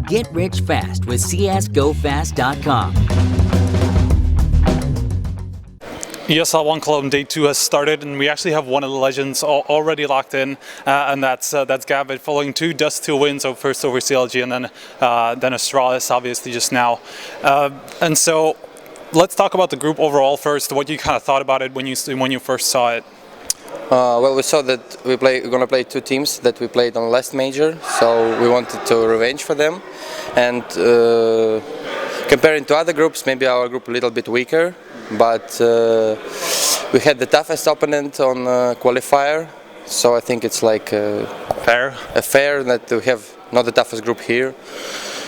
Get rich fast with csgofast.com. ESL One Cologne Day 2 has started, and we actually have one of the legends already locked in, and that's Gambit, following two Dust 2 wins, so first over CLG and then Astralis, obviously, just now. And so, let's talk about the group overall first, what you kind of thought about it when you first saw it. Well, we saw that we're going to play two teams that we played on last major, so we wanted to revenge for them. And comparing to other groups, maybe our group a little bit weaker, but we had the toughest opponent on qualifier, so I think it's like fair that we have not the toughest group here.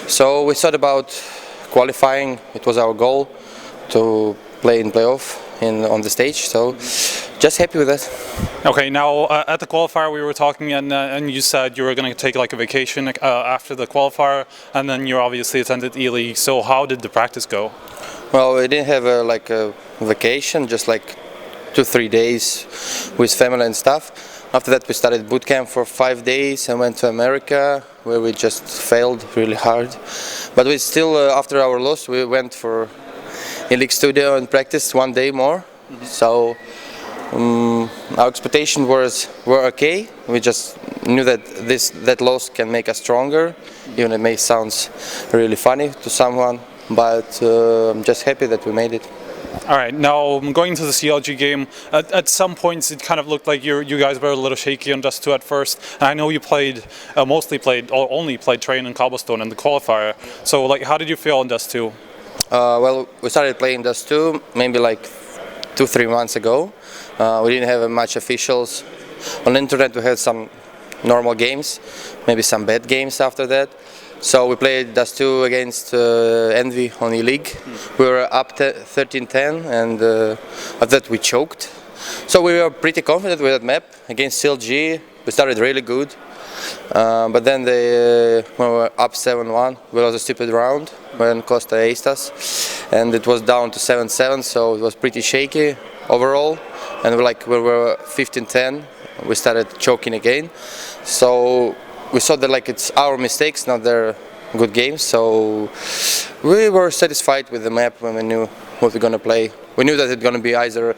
So we thought about qualifying. It was our goal to play in playoff on the stage, so just happy with that. Okay, now at the qualifier we were talking, and you said you were going to take like a vacation after the qualifier, and then you obviously attended E-League. So how did the practice go? Well, we didn't have a vacation, just like 2-3 days with family and stuff. After that we started boot camp for 5 days and went to America, where we just failed really hard. But we still, after our loss, we went for E-League studio and practiced 1 day more. So our expectations were okay. We just knew that that loss can make us stronger, even it may sound really funny to someone, but I'm just happy that we made it. All right, now going to the CLG game, at some points it kind of looked like you guys were a little shaky on Dust 2 at first, and I know you only played Train and Cobblestone in the qualifier. So like, how did you feel on Dust 2? Well, we started playing Dust 2 maybe like 2-3 months ago. We didn't have much officials. On the internet we had some normal games, maybe some bad games after that. So we played Dust 2 against Envy on E-League. We were up 13-10, and after that we choked. So we were pretty confident with that map. Against CLG we started really good, but then when we were up 7-1, we lost a stupid round when Costa aced us, and it was down to 7-7, so it was pretty shaky overall. And we were 15-10, we started choking again. So we saw that it's our mistakes, not their good games. So we were satisfied with the map when we knew what we're going to play. We knew that it's going to be either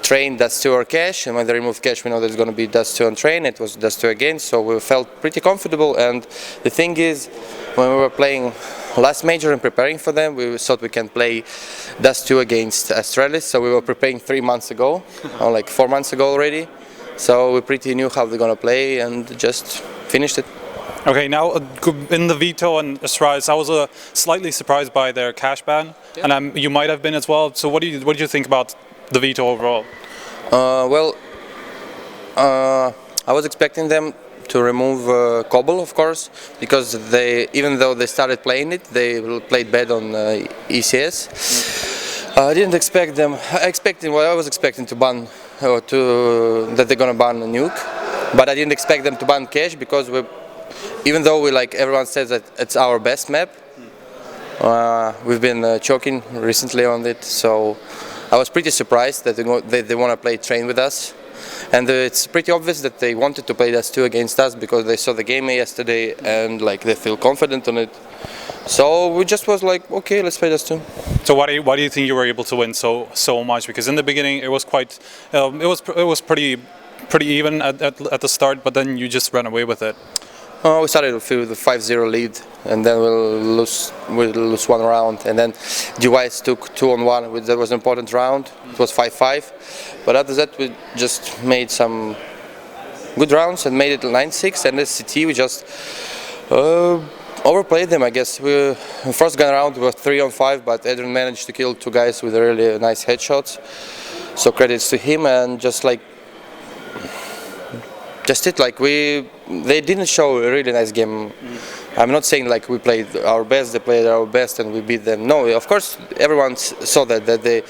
Train, Dust 2 or Cash, and when they removed Cash we know that it's going to be Dust 2 and Train. It was Dust 2 again, so we felt pretty comfortable. And the thing is, when we were playing last major and preparing for them, we thought we can play Dust 2 against Astralis, so we were preparing 3 months ago, or like 4 months ago already. So we pretty knew how they're going to play and just finished it. Okay, now in the veto and Astralis, I was slightly surprised by their cash ban, and you might have been as well. So what do you think about the veto overall? Well, I was expecting them to remove Cobble, of course, because even though they started playing it, they played bad on ECS. I didn't expect them. I was expecting to ban that they're gonna ban a nuke, but I didn't expect them to ban Cash, because even though everyone says that it's our best map, we've been choking recently on it. So I was pretty surprised that they want to play Train with us. And it's pretty obvious that they wanted to play Dust 2 against us, because they saw the game yesterday and they feel confident on it. So we just was like, okay, let's play Dust 2. So why do you think you were able to win so much? Because in the beginning it was quite, it was pretty even at the start, but then you just ran away with it. We started with a 5-0 lead, and then we'll lose one round, and then Device took 2-on-1. That was an important round. It was 5-5, but after that we just made some good rounds and made it 9-6. And SCT we just overplayed them, I guess. In first gun round we were 3-on-5, but Adrian managed to kill 2 guys with really nice headshots. So credits to him, and just they didn't show a really nice game. I'm not saying we played our best, they played our best and we beat them. No, of course everyone saw that they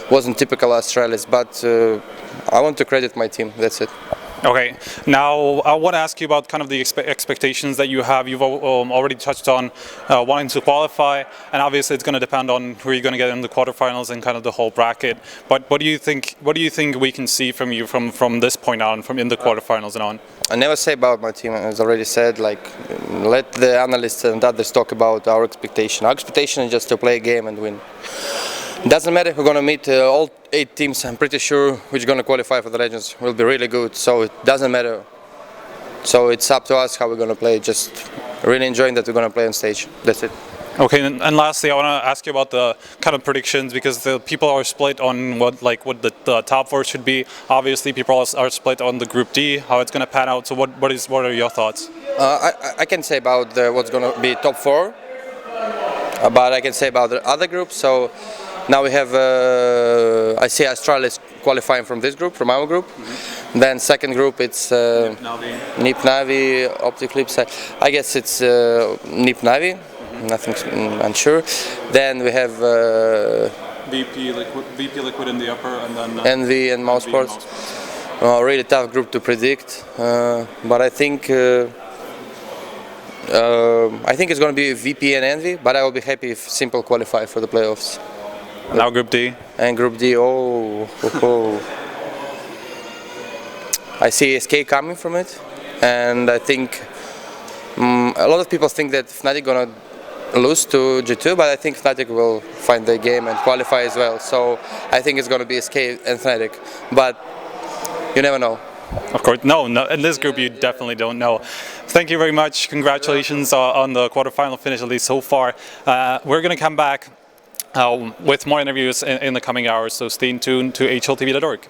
wasn't typical Astralis, but I want to credit my team, that's it. Okay, now I want to ask you about kind of the expectations that you have. You've already touched on wanting to qualify, and obviously it's going to depend on who you're going to get in the quarterfinals and kind of the whole bracket. But what do you think? What do you think we can see from you from this point on, from in the quarterfinals and on? I never say about my team, as already said, like, let the analysts and others talk about our expectation. Our expectation is just to play a game and win. Doesn't matter if we're going to meet all 8 teams. I'm pretty sure which are going to qualify for the Legends will be really good, so it doesn't matter. So it's up to us how we're going to play, just really enjoying that we're going to play on stage. That's it. Okay, and lastly, I want to ask you about the kind of predictions, because the people are split on what the top 4 should be. Obviously, people are split on the Group D, how it's going to pan out. So what are your thoughts? I can say about what's going to be top 4, but I can say about the other groups. So now we have, I see Astralis qualifying from this group, from our group. Mm-hmm. Then second group, it's NIP Navi, Opticlips. I guess it's NIP Navi. Nothing unsure. Then we have VP Liquid in the upper, and then Envy and Mouse Sports. Really tough group to predict, but I think it's going to be VP and Envy. But I will be happy if Simple qualify for the playoffs. Now Group D. And Group D, I see SK coming from it, and I think a lot of people think that Fnatic gonna lose to G2, but I think Fnatic will find their game and qualify as well. So I think it's going to be SK and Fnatic, but you never know. Of course, no. In this group, you definitely don't know. Thank you very much. Congratulations on the quarterfinal finish, at least so far. We're going to come back with more interviews in the coming hours, so stay tuned to HLTV.org.